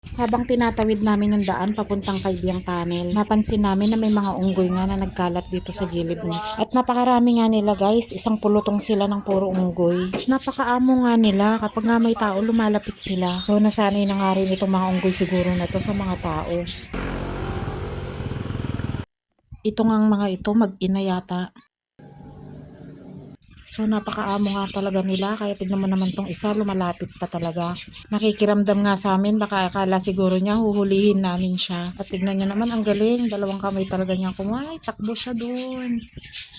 Habang tinatawid namin yung daan papuntang Kaibiyang Tunnel, napansin namin na may mga unggoy nga na nagkalat dito sa gilid mo. At napakarami nga nila guys, isang pulutong sila ng puro unggoy. Napakaamo nga nila kapag nga may tao lumalapit sila. So nasanay na nga rin itong mga unggoy siguro na to sa mga tao. Ito ngang mga ito mag-ina yata. So napakaamo nga talaga nila, kaya tignan mo naman tong isa lumalapit pa talaga. Nakikiramdam nga sa amin, baka akala siguro niya huhulihin namin siya. At tignan niyo naman ang galing, dalawang kamay talaga niya kumay, takbo siya doon.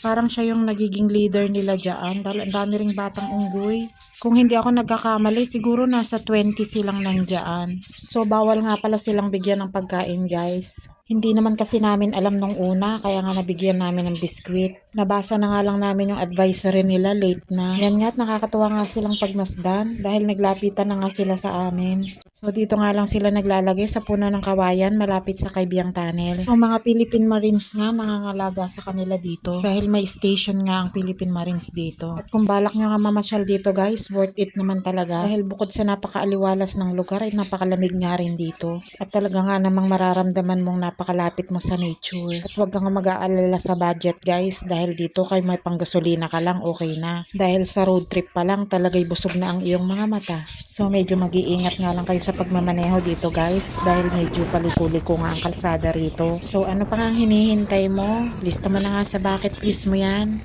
Parang siya yung nagiging leader nila dyan, dahil ang dami ring batang unggoy. Kung hindi ako nagkakamali, siguro nasa 20 silang nandyan. So bawal nga pala silang bigyan ng pagkain guys. Hindi naman kasi namin alam nung una, kaya nga nabigyan namin ng biskwit. Nabasa na nga lang namin yung advisory nila, late na. Yan nga't nakakatuwa nga silang pagmasdan dahil naglapitan na nga sila sa amin. So dito nga lang sila naglalagay sa puno ng kawayan malapit sa Kaibiyang Tunnel. So mga Philippine Marines nga nangangalaga sa kanila dito dahil may station nga ang Philippine Marines dito. At kung balak nyo nga mamasyal dito guys, worth it naman talaga dahil bukod sa napakaaliwalas ng lugar ay napakalamig nga rin dito. At talaga nga namang mararamdaman mong napakalapit mo sa nature. At huwag kang mag-aalala sa budget guys dahil dito kay may panggasolina ka lang okay na. Dahil sa road trip pa lang talagay busog na ang iyong mga mata. So medyo mag-iingat nga lang kayo sa pagmamaneho dito guys dahil medyo paliko-liko nga ang kalsada rito. So ano pa nga hinihintay mo? Lista mo na nga sa bucket list mo yan.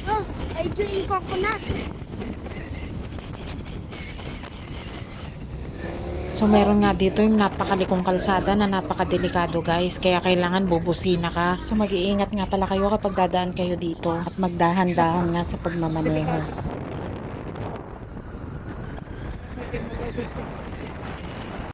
Oh, I drink coconut. So meron nga dito yung napakalikong kalsada na napakadelikado guys, kaya kailangan bubusina ka. So mag-iingat nga pala kayo kapag dadaan kayo dito at magdahan-dahan nga sa pagmamaneho.